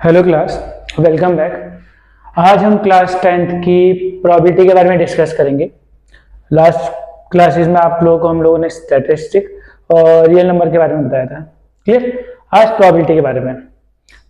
Hello class, welcome back. आज हम class 10th की प्रोबेबिलिटी के बारे में डिस्कस करेंगे। लास्ट क्लासेस में आप लोगों को हम लोगों ने स्टैटिस्टिक और रियल नंबर के बारे में बताया था। क्लियर? आज प्रोबेबिलिटी के बारे में।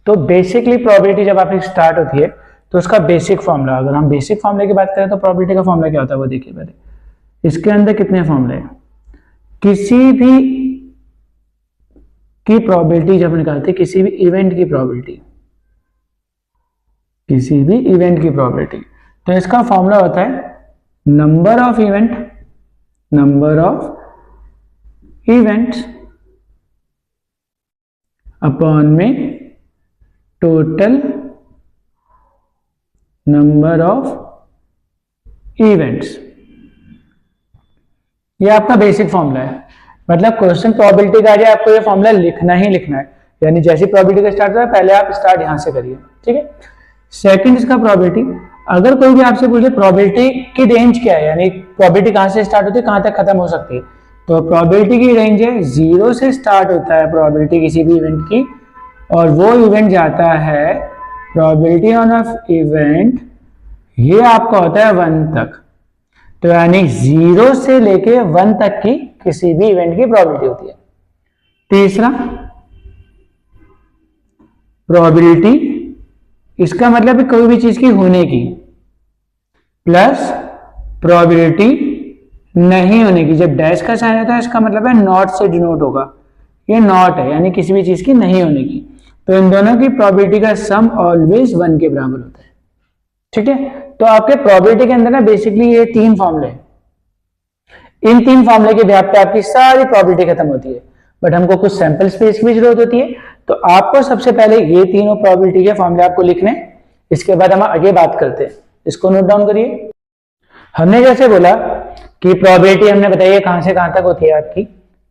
तो बेसिकली प्रोबेबिलिटी जब आपकी स्टार्ट होती है तो उसका बेसिक फॉर्मूला, अगर हम बेसिक फॉर्मूले की बात करें तो प्रोबेबिलिटी का फॉर्मूला क्या होता है वो देखिए पहले। इसके अंदर कितने फॉर्मूले हैं? किसी भी की प्रोबेबिलिटी जब निकालते हैं, किसी भी इवेंट की प्रोबेबिलिटी, किसी भी इवेंट की प्रोबेबिलिटी, तो इसका फॉर्मूला होता है नंबर ऑफ इवेंट्स अपॉन में टोटल नंबर ऑफ इवेंट्स। ये आपका बेसिक फॉर्मूला है। मतलब क्वेश्चन प्रोबेबिलिटी का आ जाए, आपको ये फॉर्मूला लिखना ही लिखना है। यानी जैसी प्रोबेबिलिटी का स्टार्ट होता है पहले आप स्टार्ट यहां से करिए, ठीक है। सेकंड इसका प्रोबेबिलिटी, अगर कोई भी आपसे पूछे प्रोबेबिलिटी की रेंज क्या है, यानी प्रोबेबिलिटी कहां से स्टार्ट होती है कहां तक खत्म हो सकती है, तो प्रोबेबिलिटी की रेंज है 0 से स्टार्ट होता है प्रोबेबिलिटी किसी भी इवेंट की, और वो इवेंट जाता है प्रोबेबिलिटी ऑन ऑफ इवेंट, ये आपका होता है 1 तक। तो यानी 0 से लेके 1 तक की किसी भी इवेंट की प्रोबेबिलिटी होती है। तीसरा प्रोबेबिलिटी, इसका मतलब है कोई भी चीज की होने की, प्लस प्रोबेबिलिटी नहीं होने की। जब डैश का साइन होता है इसका मतलब है नॉट से डिनोट होगा, ये नॉट है यानी किसी भी चीज की नहीं होने की। तो इन दोनों की प्रोबेबिलिटी का सम ऑलवेज 1 के बराबर होता है, ठीक है। तो आपके प्रोबेबिलिटी के अंदर ना बेसिकली ये 3 फॉर्मूले हैं। इन 3 फॉर्मूले के बेस पे आपकी सारी प्रोबेबिलिटी खत्म होती है। बट हमको कुछ सैंपल स्पेस की भी जरूरत होती है, तो आपको सबसे पहले ये तीनों प्रोबेबिलिटी के फॉर्मूले आपको लिखने, इसके बाद हम आगे बात करते हैं। इसको नोट डाउन करिए। हमने जैसे बोला कि प्रोबेबिलिटी हमने बताई है कहां से कहां तक होती है आपकी,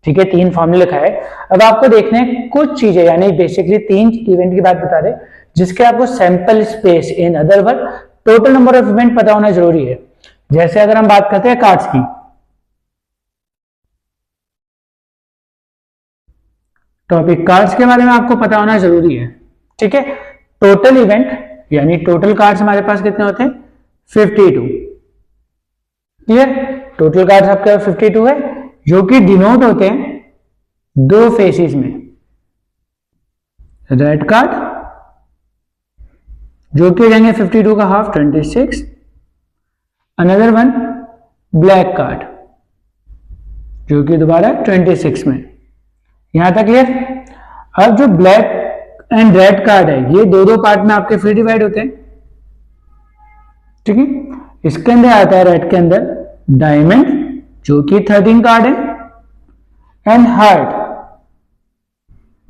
ठीक है। 3 फॉर्मूले लिखा है। अब आपको देखने कुछ चीजें, यानी बेसिकली 3 इवेंट की बात बता रहे जिसके आपको sample space, in other word total number of event पता होना जरूरी है। जैसे अगर हम बात करते हैं कार्ड्स की, टॉपिक कार्ड्स के बारे में आपको पता होना जरूरी है, ठीक है। टोटल इवेंट यानी टोटल कार्ड्स हमारे पास कितने होते हैं? 52। क्लियर? टोटल कार्ड्स आपके 52 है, जो कि डिनोट होते हैं 2 फेसेस में। रेड कार्ड जो कि रहेंगे 52 का half 26, another one black card जो कि दोबारा 26 में। यहां तक क्लियर? अब जो ब्लैक एंड रेड कार्ड है ये दो पार्ट में आपके फिर डिवाइड होते हैं, ठीक है। इसके अंदर आता है रेड के अंदर डायमंड जो कि 13 कार्ड है, एंड हार्ट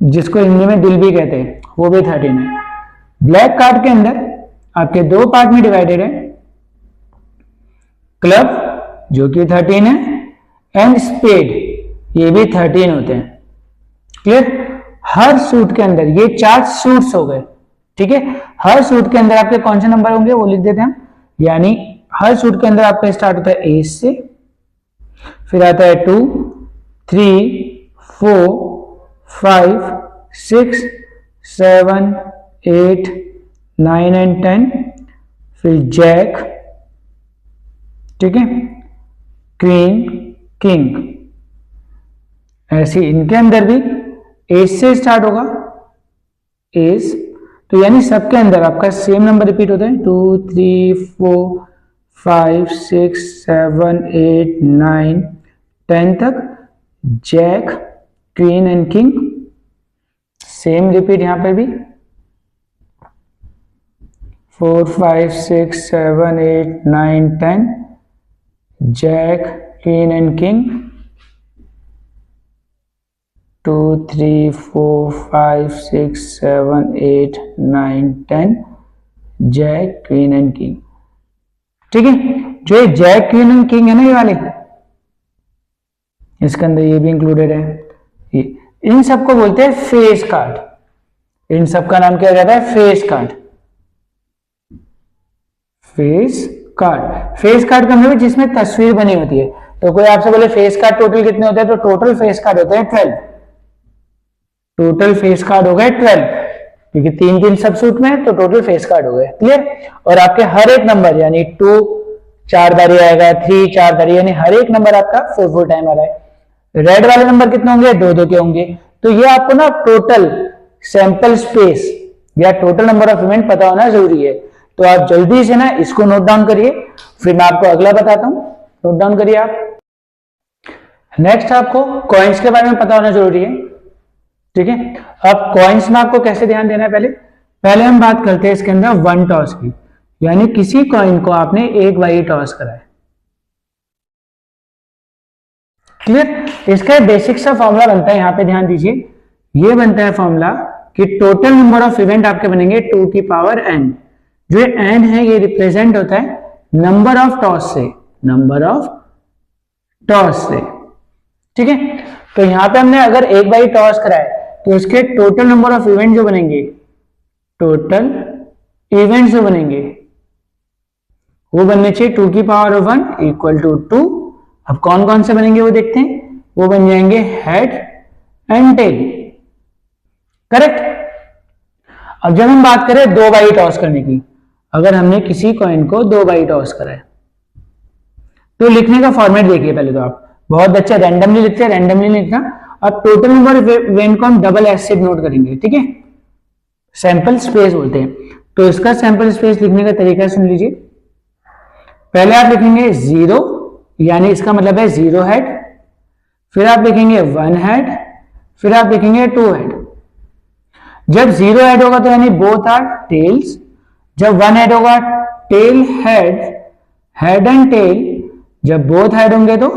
जिसको हिंदी में दिल भी कहते हैं वो भी 13 है। ब्लैक कार्ड के अंदर आपके 2 पार्ट में डिवाइडेड है, क्लब जो कि 13 है, एंड स्पेड ये भी 13 होते हैं। क्लियर? हर सूट के अंदर ये 4 सूट्स हो गए, ठीक है। हर सूट के अंदर आपके कौन से नंबर होंगे वो लिख देते हैं हम। यानी हर सूट के अंदर आपका स्टार्ट होता है 8 से, फिर आता है 2, 3, 4, 5, 6, 7, 8, 9 एंड 10, फिर जैक, ठीक है, क्वीन, किंग। ऐसे इनके अंदर भी एस से स्टार्ट होगा, एस। तो यानी सबके अंदर आपका सेम नंबर रिपीट होते हैं 2, 3, 4, 5, 6, 7, 8, 9, 10 तक। Jack, queen and king same repeat यहां पे भी 4, 5, 6, 7, 8, 9, 10। Jack, queen and king 2, 3, 4, 5, 6, 7, 8, 9, 10। Jack, queen and king, ठीक है। जो ये जैक, क्वीन एंड किंग है ना ये वाले, इसके अंदर ये भी इंक्लूडेड है। ये इन सबको बोलते हैं फेस कार्ड। इन सबका नाम क्या जाता है? Face card. Face card, face card का मतलब जिसमें तस्वीर बनी होती है। तो कोई आपसे बोले फेस कार्ड टोटल कितने होते हैं, तो टोटल फेस कार्ड होते हैं 12। टोटल फेस कार्ड हो गए 12, क्योंकि 3 सबसूट में है तो टोटल फेस कार्ड हो गए। क्लियर? और आपके हर एक नंबर यानी 2 4 बारी आएगा, 3 4 बारी, यानी हर एक नंबर आपका 4 टाइम आ रहा है। रेड वाले नंबर कितने होंगे? 2 के होंगे। तो ये आपको ना टोटल सैंपल स्पेस या टोटल नंबर ऑफ इवेंट पता होना जरूरी है। तो आप जल्दी से ना इसको नोट डाउन करिए, फिर मैं आपको अगला बताता हूं। नोट डाउन करिए आप। नेक्स्ट आपको कॉइन्स के बारे में पता होना जरूरी है। ठीक है, अब कॉइन्स में आपको कैसे ध्यान देना है, पहले हम बात करते हैं इसके अंदर वन टॉस की, यानी किसी कॉइन को आपने एक बार टॉस करा है। क्लियर? इसका बेसिक सा फॉर्मूला बनता है, यहां पे ध्यान दीजिए, ये बनता है फॉर्मूला कि टोटल नंबर ऑफ इवेंट आपके बनेंगे 2 की पावर n। जो n है ये रिप्रेजेंट होता है नंबर ऑफ टॉस से, नंबर ऑफ टॉस से। ठीक है, तो यहां पे हमने अगर एक बार टॉस करा है तो इसके टोटल नंबर ऑफ इवेंट जो बनेंगे, टोटल इवेंट जो बनेंगे वो बनने चाहिए 2 की पावर 1 इक्वल टू 2। अब कौन कौन से बनेंगे वो देखते हैं, वो बन जाएंगे हेड एंड टेल। करेक्ट? अब जब हम बात करें 2 बार टॉस करने की, अगर हमने किसी कॉइन को 2 बार टॉस करा है तो लिखने का फॉर्मेट देखिए। पहले तो आप बहुत बच्चे रैंडमली लिखते हैं, रैंडमली नहीं लिखना। अब टोटल नंबर ऑफ इवेंट को हम डबल एस से नोट करेंगे। ठीक है, सैंपल स्पेस बोलते हैं। तो इसका सैंपल स्पेस लिखने का तरीका सुन लीजिए। पहले आप लिखेंगे 0, यानी इसका मतलब है 0 हेड, फिर आप लिखेंगे 1 हेड, फिर आप लिखेंगे 2 हेड। जब 0 हेड होगा तो यानी बोथ आर टेल्स, जब 1 हेड होगा tail head, head and tail, जब बोथ हेड होंगे तो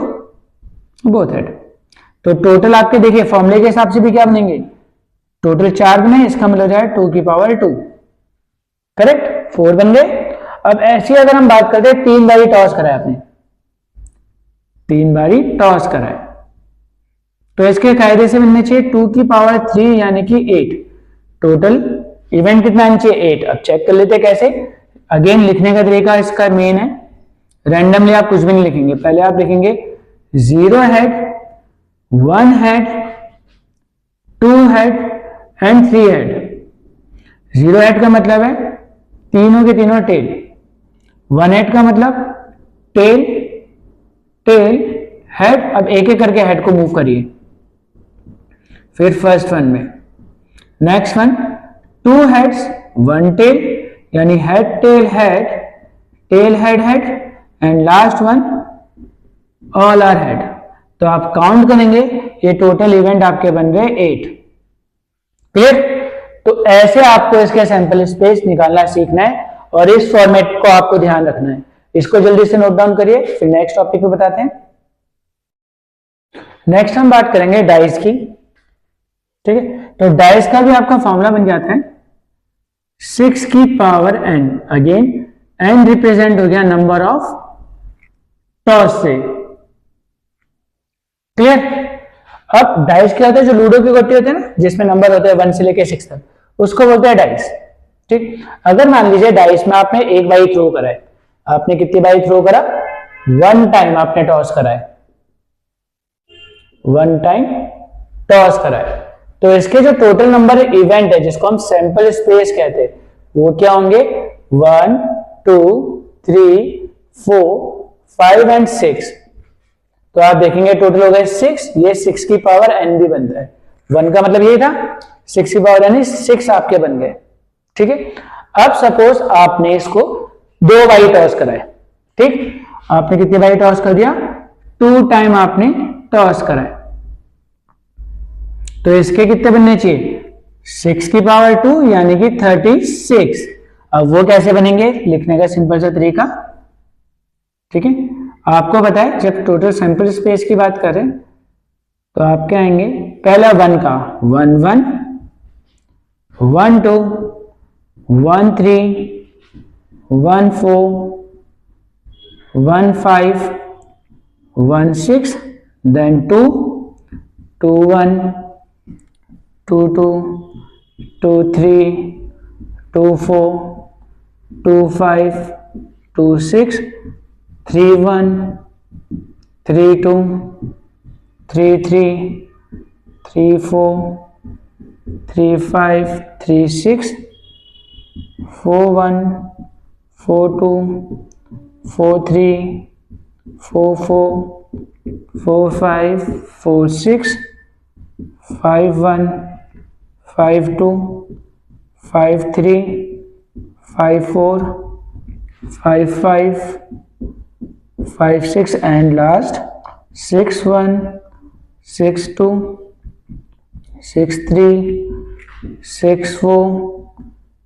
बोथ हेड। तो टोटल आपके देखिए फॉर्मूले के हिसाब से भी क्या बनेंगे, टोटल 4 बने, इसका मतलब हो जाए 2 की पावर 2। करेक्ट? 4 बन गए। अब ऐसी अगर हम बात करते हैं 3 बारी टॉस करा है आपने, 3 बारी टॉस करा है, तो इसके कायदे से बनने चाहिए 2 की पावर 3 यानी कि 8। टोटल इवेंट कितना आना चाहिए? 8। अब चेक कर लेते हैं कैसे। अगेन लिखने का तरीका इसका मेन है, रैंडमली आप कुछ भी नहीं लिखेंगे। पहले आप लिखेंगे 0 head, 1 head, 2 head and 3 head. 0 head का मतलब है तीनों के तीनों टेल, 1 हेड का मतलब टेल टेल हेड। अब एक एक करके हेड को मूव करिए, फिर फर्स्ट वन में, नेक्स्ट वन 2 हेड्स 1 टेल, यानी head tail head, tail head head, and last one all are head. तो आप काउंट करेंगे, ये टोटल इवेंट आपके बन गए 8। क्लियर? तो ऐसे आपको इसके सैंपल स्पेस निकालना सीखना है और इस फॉर्मेट को आपको ध्यान रखना है। इसको जल्दी से नोट डाउन करिए, फिर नेक्स्ट टॉपिक पे बताते हैं। नेक्स्ट हम बात करेंगे डाइस की। ठीक है, तो डाइस का भी आपका फॉर्मूला बन जाता है 6 की power n। Again n represent हो गया नंबर ऑफ टॉस से। क्लियर? अब डाइस क्या होता है, जो लूडो की गोटी होती है ना, जिसमें नंबर होते हैं 1 से लेके 6 तक, उसको बोलते हैं डाइस। ठीक, अगर मान लीजिए डाइस में आपने एक बारी थ्रो करा है, आपने कितनी बारी थ्रो करा? 1 टाइम आपने टॉस करा है, 1 टाइम टॉस करा है। तो इसके जो टोटल नंबर इवेंट है, जिसको हम सैंपल स्पेस कहते हैं, वो क्या होंगे? 1 2 3 4 5 एंड 6। तो आप देखेंगे टोटल हो गए 6। ये 6 की पावर n भी बनता है। 1 का मतलब यही था, 6 की पावर यानी 6 आपके बन गए। ठीक है, अब सपोज आपने इसको 2 बारी टॉस करा है। ठीक, आपने कितनी बारी टॉस कर दिया? 2 टाइम आपने टॉस करा है। तो इसके कितने बनने चाहिए? 6 की पावर 2 यानी कि 36। अब वो कैसे बनेंगे, लिखने का सिंपल सा तरीका। ठीक है, आपको पता है जब टोटल सैंपल स्पेस की बात करें तो आप क्या आएंगे? पहला 1 का 1 1 1 2 1 3 1 4 1 5 1 6, then 2 2 1 2 2 2 3 2 4 2 5 2 6 3 1 3 2 3 3 3 4 3 5 3 6 4 1 4 2 4 3 4 4 4 5 4 6 5 1 5 2 5 3 5 4 5 5 5 6 and last 6 1 6 2 6 3 6 4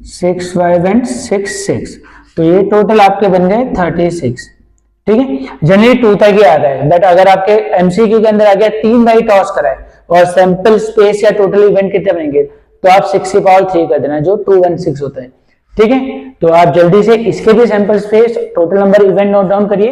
6 5 एंड 6 6। तो ये टोटल आपके बन गए 36। ठीक है, जनरली 2 तक ही आता है, बट अगर आपके एमसीक्यू के अंदर आ गया 3 बाई टॉस कराए और सैंपल स्पेस या टोटल इवेंट कितने बनेंगे, तो आप 6 की पावर 3 कर देना जो 216 होता है। ठीक है, तो आप जल्दी से इसके भी sample space total number event note down करिए।